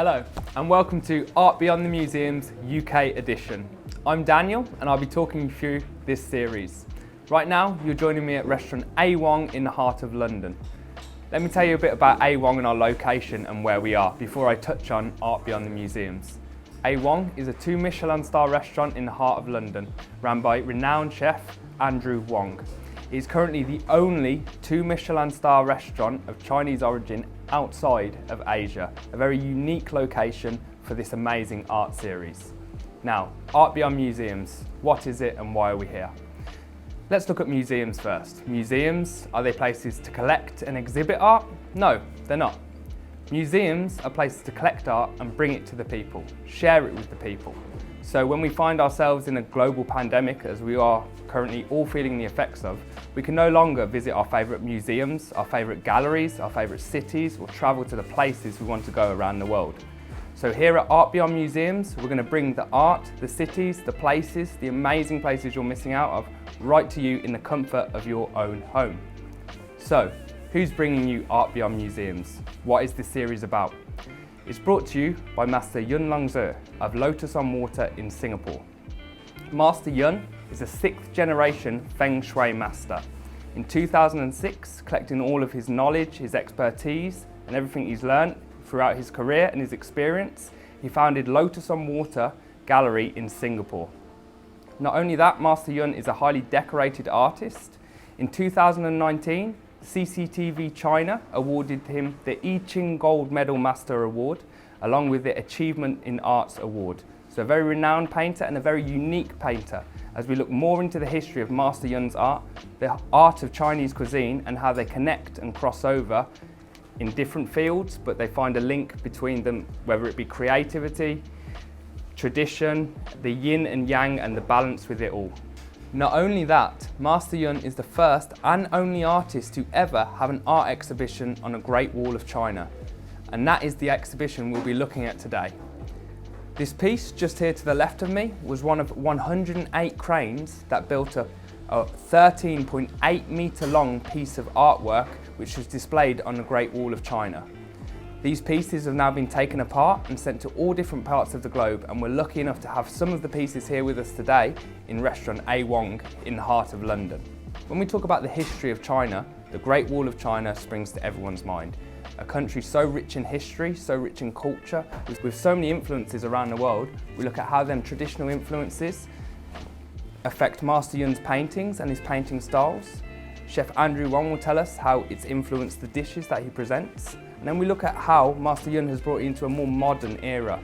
Hello and welcome to Art Beyond the Museum's UK edition. I'm Daniel and I'll be talking you through this series. Right now you're joining me at restaurant A.Wong in the heart of London. Let me tell you a bit about A.Wong and our location and where we are before I touch on Art Beyond the Museums. A.Wong is a 2 Michelin star restaurant in the heart of London, run by renowned chef A.Wong. It is currently the only 2 Michelin star restaurant of Chinese origin outside of Asia, a very unique location for this amazing art series. Now, Art Beyond Museums, what is it and why are we here? Let's look at museums first. Museums, are they places to collect and exhibit art? No, they're not. Museums are places to collect art and bring it to the people, share it with the people. So when we find ourselves in a global pandemic, as we are currently all feeling the effects of, we can no longer visit our favourite museums, our favourite galleries, our favourite cities, or travel to the places we want to go around the world. So here at Art Beyond Museums, we're going to bring the art, the cities, the places, the amazing places you're missing out of, right to you in the comfort of your own home. So, who's bringing you Art Beyond Museums? What is this series about? It's brought to you by Master Yun Zhe of Lotus on Water in Singapore. Master Yun is a 6th generation Feng Shui master. In 2006, collecting all of his knowledge, his expertise, and everything he's learned throughout his career and his experience, he founded Lotus on Water Gallery in Singapore. Not only that, Master Yun is a highly decorated artist. In 2019, CCTV China awarded him the I Ching Gold Medal Master Award, along with the Achievement in Arts Award. So a very renowned painter and a very unique painter. As we look more into the history of Master Yun's art, the art of Chinese cuisine and how they connect and cross over in different fields, but they find a link between them, whether it be creativity, tradition, the yin and yang and the balance with it all. Not only that, Master Yun is the first and only artist to ever have an art exhibition on a Great Wall of China. And that is the exhibition we'll be looking at today. This piece just here to the left of me was one of 108 cranes that built a 13.8 metre long piece of artwork which was displayed on the Great Wall of China. These pieces have now been taken apart and sent to all different parts of the globe, and we're lucky enough to have some of the pieces here with us today in restaurant A.Wong in the heart of London. When we talk about the history of China, the Great Wall of China springs to everyone's mind. A country so rich in history, so rich in culture, with so many influences around the world, we look at how them traditional influences affect Master Yun's paintings and his painting styles. Chef A.Wong will tell us how it's influenced the dishes that he presents. And then we look at how Master Yun has brought it into a more modern era.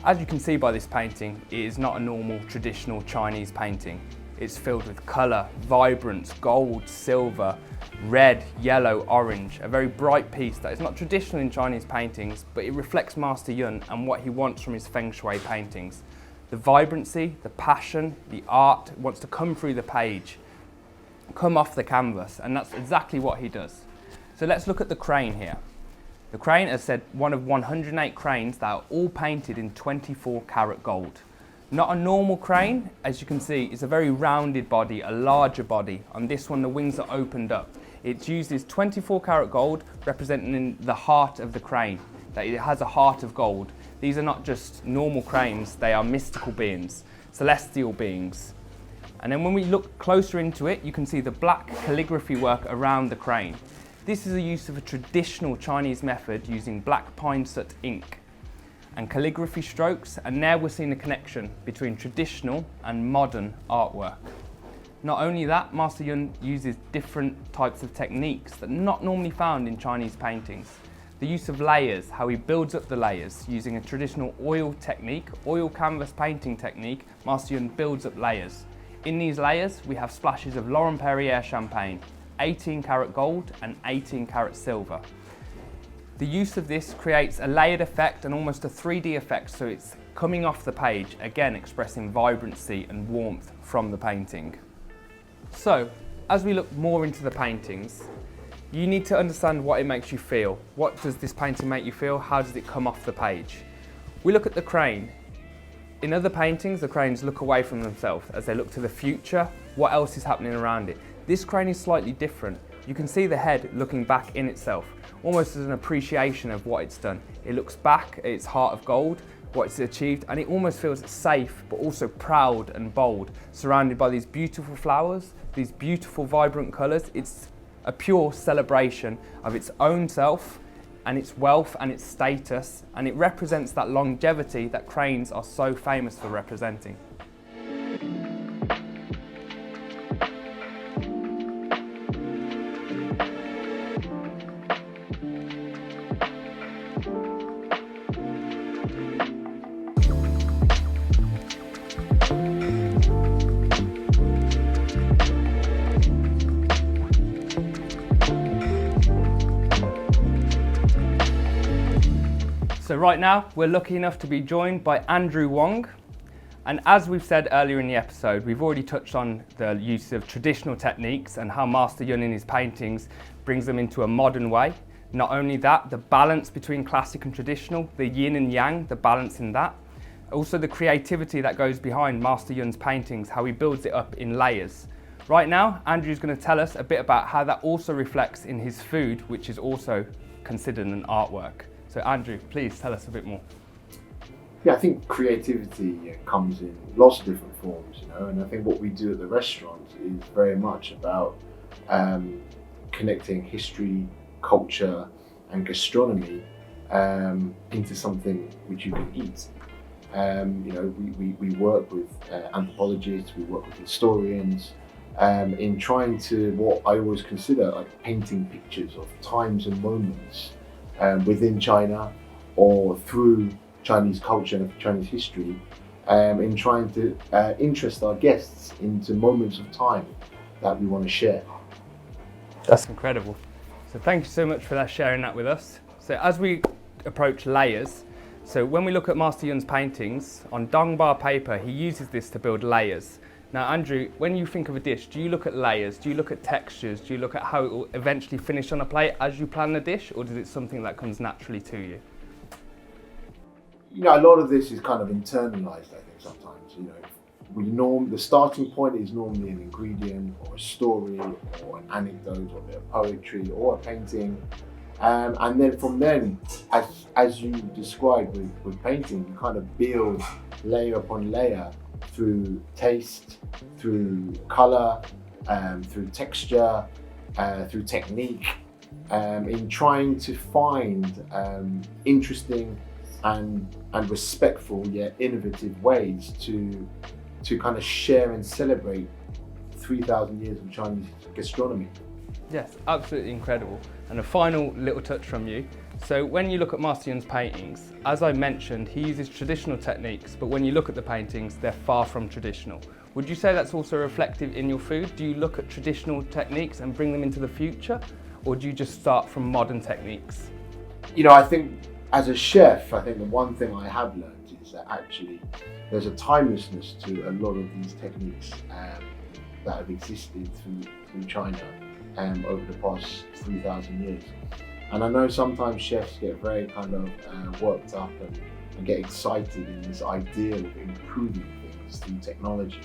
As you can see by this painting, it is not a normal traditional Chinese painting. It's filled with colour, vibrance, gold, silver, red, yellow, orange. A very bright piece that is not traditional in Chinese paintings, but it reflects Master Yun and what he wants from his Feng Shui paintings. The vibrancy, the passion, the art wants to come through the page, come off the canvas, and that's exactly what he does. So let's look at the crane here. The crane, as said, one of 108 cranes that are all painted in 24 karat gold. Not a normal crane, as you can see, it's a very rounded body, a larger body. On this one, the wings are opened up. It uses 24 karat gold, representing the heart of the crane, that it has a heart of gold. These are not just normal cranes, they are mystical beings, celestial beings. And then when we look closer into it, you can see the black calligraphy work around the crane. This is a use of a traditional Chinese method using black pine soot ink and calligraphy strokes, and now we're seeing the connection between traditional and modern artwork. Not only that, Master Yun uses different types of techniques that are not normally found in Chinese paintings. The use of layers, how he builds up the layers using a traditional oil technique, oil canvas painting technique. Master Yun builds up layers. In these layers, we have splashes of Laurent Perrier champagne, 18 karat gold and 18 karat silver. The use of this creates a layered effect and almost a 3D effect, so it's coming off the page, again expressing vibrancy and warmth from the painting. So, as we look more into the paintings, you need to understand what it makes you feel. What does this painting make you feel? How does it come off the page? We look at the crane. In other paintings, the cranes look away from themselves as they look to the future, what else is happening around it. This crane is slightly different. you can see the head looking back in itself, almost as an appreciation of what it's done. It looks back at its heart of gold, what it's achieved, and it almost feels safe, but also proud and bold, surrounded by these beautiful flowers, these beautiful vibrant colours. It's a pure celebration of its own self and its wealth and its status, and it represents that longevity that cranes are so famous for representing. So right now, we're lucky enough to be joined by A.Wong. And as we've said earlier in the episode, we've already touched on the use of traditional techniques and how Master Yun in his paintings brings them into a modern way. Not only that, the balance between classic and traditional, the yin and yang, the balance in that. Also the creativity that goes behind Master Yun's paintings, how he builds it up in layers. Right now, Andrew's going to tell us a bit about how that also reflects in his food, which is also considered an artwork. So Andrew, please tell us a bit more. Yeah, I think creativity comes in lots of different forms, and I think what we do at the restaurant is very much about connecting history, culture and gastronomy into something which you can eat. We work with anthropologists, we work with historians in trying to, what I always consider like painting pictures of times and moments within China or through Chinese culture and Chinese history, in trying to interest our guests into moments of time that we want to share. That's incredible. So thank you so much for sharing that with us. So as we approach layers, so when we look at Master Yun's paintings, on Dongba paper, he uses this to build layers. Now Andrew, when you think of a dish, do you look at layers? Do you look at textures? Do you look at how it will eventually finish on a plate as you plan the dish, or is it something that comes naturally to you? A lot of this is kind of internalized, I think sometimes. The starting point is normally an ingredient or a story or an anecdote or a bit of poetry or a painting. And then from then, as you described with painting, you kind of build layer upon layer through taste, through color, through texture, through technique, in trying to find interesting and respectful yet innovative ways to kind of share and celebrate 3,000 years of Chinese gastronomy. Yes, absolutely incredible. And a final little touch from you. So when you look at Master Yun's paintings, as I mentioned, he uses traditional techniques, but when you look at the paintings, they're far from traditional. Would you say that's also reflective in your food? Do you look at traditional techniques and bring them into the future, or do you just start from modern techniques? I think as a chef, I think the one thing I have learned is that actually there's a timelessness to a lot of these techniques that have existed through China over the past 3,000 years. And I know sometimes chefs get very kind of worked up and get excited in this idea of improving things through technology.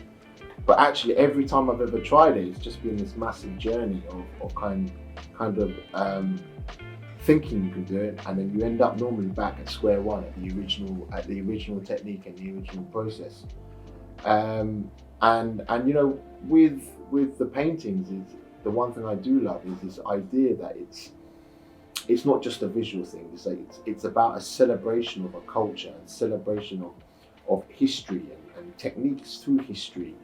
But actually every time I've ever tried it, it's just been this massive journey of kind of thinking you can do it, and then you end up normally back at square one at the original technique and the original process. And with the paintings, the one thing I do love is this idea that it's not just a visual thing. It's about a celebration of a culture and celebration of history and techniques through history.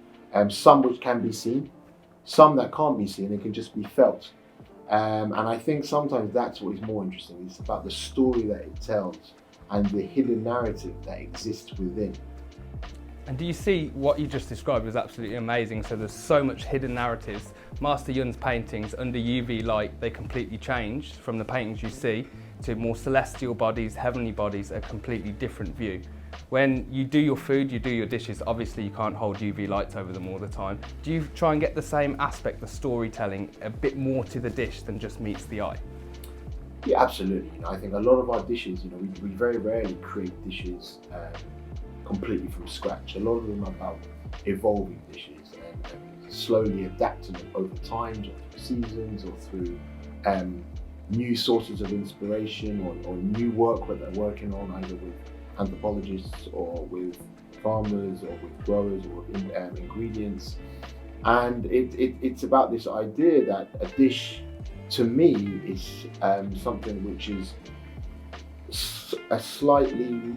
Some which can be seen, some that can't be seen, it can just be felt. And I think sometimes that's what is more interesting. It's about the story that it tells and the hidden narrative that exists within. And do you see what you just described was absolutely amazing? So there's so much hidden narratives. Master Yun's paintings under UV light, they completely changed from the paintings you see to more celestial bodies, heavenly bodies, a completely different view. When you do your food, you do your dishes, obviously you can't hold UV lights over them all the time. Do you try and get the same aspect, the storytelling, a bit more to the dish than just meets the eye? Yeah, absolutely. I think a lot of our dishes, we very rarely create dishes completely from scratch. A lot of them are about evolving dishes and slowly adapting it over times or through seasons or through new sources of inspiration or new work that they're working on, either with anthropologists or with farmers or with growers or with ingredients. And it's about this idea that a dish, to me, is something which is a slightly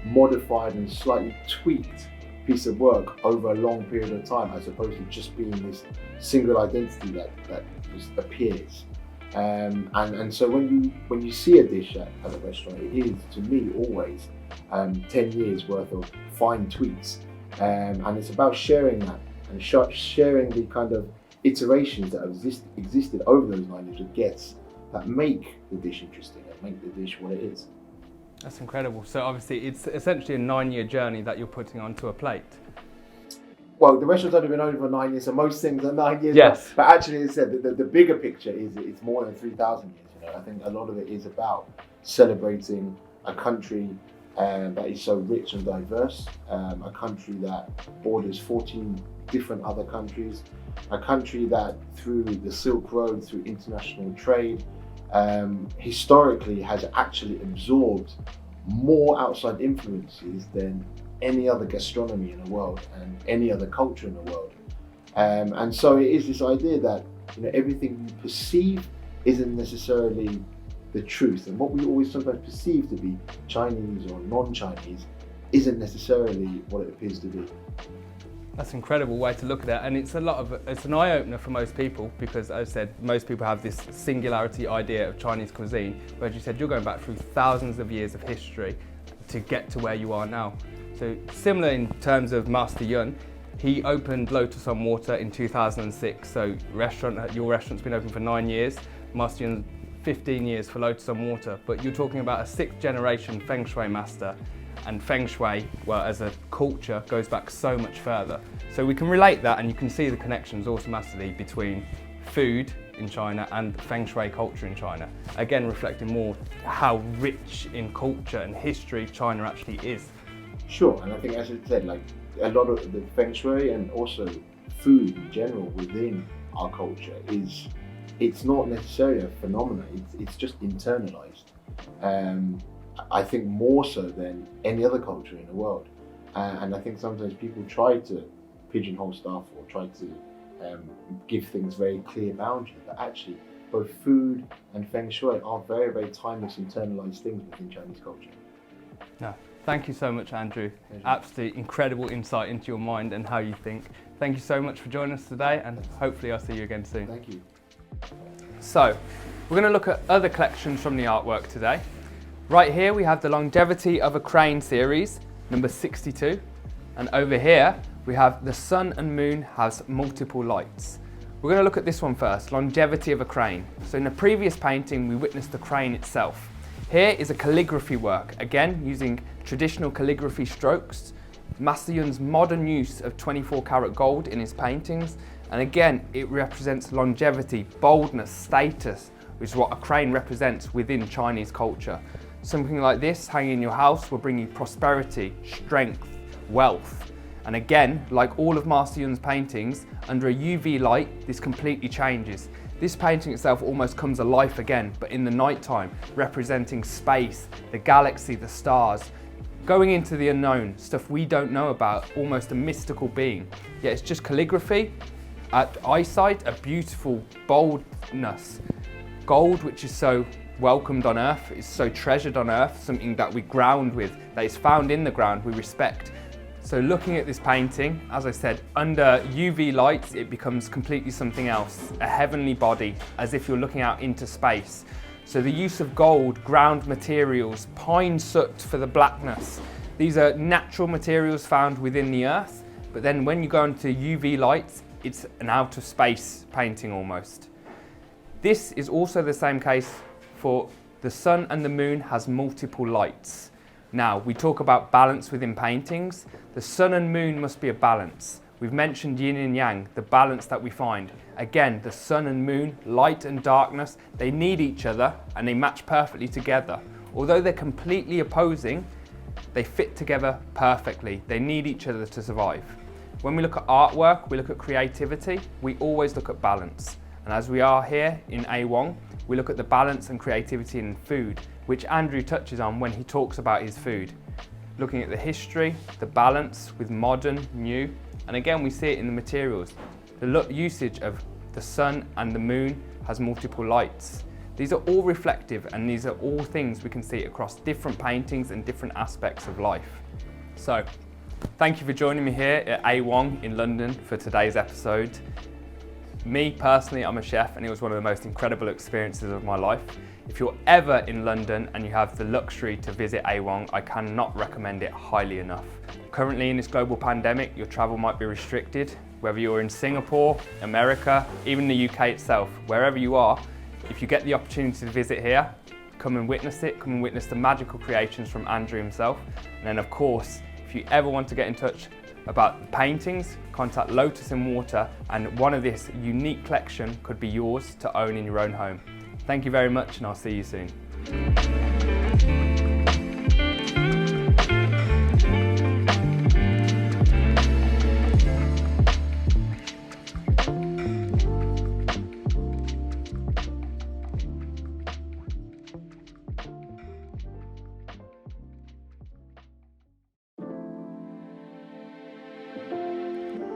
modified and slightly tweaked piece of work over a long period of time, as opposed to just being this single identity that just appears. And so when you see a dish at a restaurant, it is, to me, always 10 years worth of fine tweaks. And it's about sharing that and sharing the kind of iterations that have existed over those 9 years with guests that make the dish interesting and make the dish what it is. That's incredible. So obviously it's essentially a 9-year journey that you're putting onto a plate. Well, the restaurant's only been open for 9 years, so most things are 9 years. Yes. But actually, as I said, the bigger picture is it's more than 3,000 years. You know, I think a lot of it is about celebrating a country that is so rich and diverse, a country that borders 14 different other countries, a country that through the Silk Road, through international trade, historically has actually absorbed more outside influences than any other gastronomy in the world and any other culture in the world. And so it is this idea that, you know, everything you perceive isn't necessarily the truth, and what we always sometimes perceive to be Chinese or non-Chinese isn't necessarily what it appears to be. That's an incredible way to look at it, and it's an eye-opener for most people, because as I said, most people have this singularity idea of Chinese cuisine, but as you said, you're going back through thousands of years of history to get to where you are now. So similar in terms of Master Yun, he opened Lotus on Water in 2006, so your restaurant's been open for 9 years, Master Yun 15 years for Lotus on Water, but you're talking about a 6th generation Feng Shui master, and Feng Shui, well, as a culture, goes back so much further. So we can relate that, and you can see the connections automatically between food in China and Feng Shui culture in China. Again, reflecting more how rich in culture and history China actually is. Sure, and I think, as I said, like a lot of the Feng Shui and also food in general within our culture it's not necessarily a phenomenon, it's just internalized. I think more so than any other culture in the world. And I think sometimes people try to pigeonhole stuff or try to give things very clear boundaries, but actually both food and Feng Shui are very, very timeless, internalized things within Chinese culture. No, thank you so much, Andrew. Absolutely incredible insight into your mind and how you think. Thank you so much for joining us today, and hopefully I'll see you again soon. Thank you. So, we're going to look at other collections from the artwork today. Right here we have the Longevity of a Crane series, number 62. And over here we have The Sun and Moon Has Multiple Lights. We're going to look at this one first, Longevity of a Crane. So in the previous painting we witnessed the crane itself. Here is a calligraphy work, again using traditional calligraphy strokes. Master Yun's modern use of 24 karat gold in his paintings, and again it represents longevity, boldness, status, which is what a crane represents within Chinese culture. Something like this hanging in your house will bring you prosperity, strength, wealth. And again, like all of Master Yun's paintings, under a UV light this completely changes. This painting itself almost comes alive again, but in the night time, representing space, the galaxy, the stars, going into the unknown, stuff we don't know about, almost a mystical being. Yet it's just calligraphy. At eyesight, a beautiful boldness. Gold, which is so welcomed on earth, is so treasured on earth, something that we ground with, that is found in the ground, we respect. So looking at this painting, as I said, under UV lights, it becomes completely something else, a heavenly body, as if you're looking out into space. So the use of gold, ground materials, pine soot for the blackness. These are natural materials found within the earth, but then when you go into UV lights, it's an outer space painting almost. This is also the same case for The Sun and the Moon Has Multiple Lights. Now, we talk about balance within paintings. The sun and moon must be a balance. We've mentioned yin and yang, the balance that we find. Again, the sun and moon, light and darkness, they need each other and they match perfectly together. Although they're completely opposing, they fit together perfectly. They need each other to survive. When we look at artwork, we look at creativity, we always look at balance. And as we are here in A.Wong, we look at the balance and creativity in food, which Andrew touches on when he talks about his food. Looking at the history, the balance with modern, new, and again we see it in the materials. The usage of the sun and the moon has multiple lights. These are all reflective, and these are all things we can see across different paintings and different aspects of life. So, thank you for joining me here at A.Wong in London for today's episode. Me personally, I'm a chef, and it was one of the most incredible experiences of my life. If you're ever in London and you have the luxury to visit A.Wong, I cannot recommend it highly enough. Currently in this global pandemic, your travel might be restricted, whether you're in Singapore, America, even the UK itself, wherever you are, if you get the opportunity to visit here, come and witness it, come and witness the magical creations from Andrew himself. And then of course, if you ever want to get in touch about the paintings, contact Lotus in Water, and one of this unique collection could be yours to own in your own home. Thank you very much, and I'll see you soon.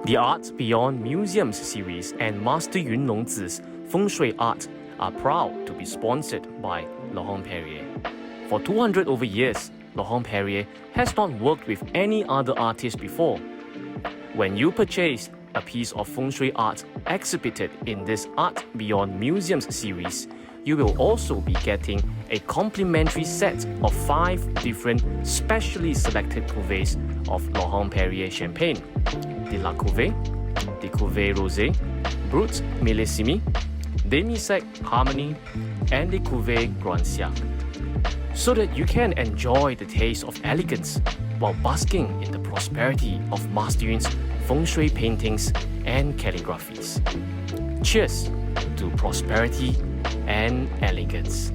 The Art Beyond Museums series and Master Yun Long Zi's Feng Shui art are proud to be sponsored by Laurent Perrier. For 200 over years, Laurent Perrier has not worked with any other artist before. When you purchase a piece of Feng Shui art exhibited in this Art Beyond Museums series, you will also be getting a complimentary set of 5 different specially selected cuvées of Laurent Perrier champagne: the La Cuvée, the Cuvée Rosé, Brut Millésime, Demi-Sec Harmony, and the Cuvée Grand Siècle, so that you can enjoy the taste of elegance while basking in the prosperity of Master Yun's Feng Shui paintings and calligraphies. Cheers to prosperity and elegance.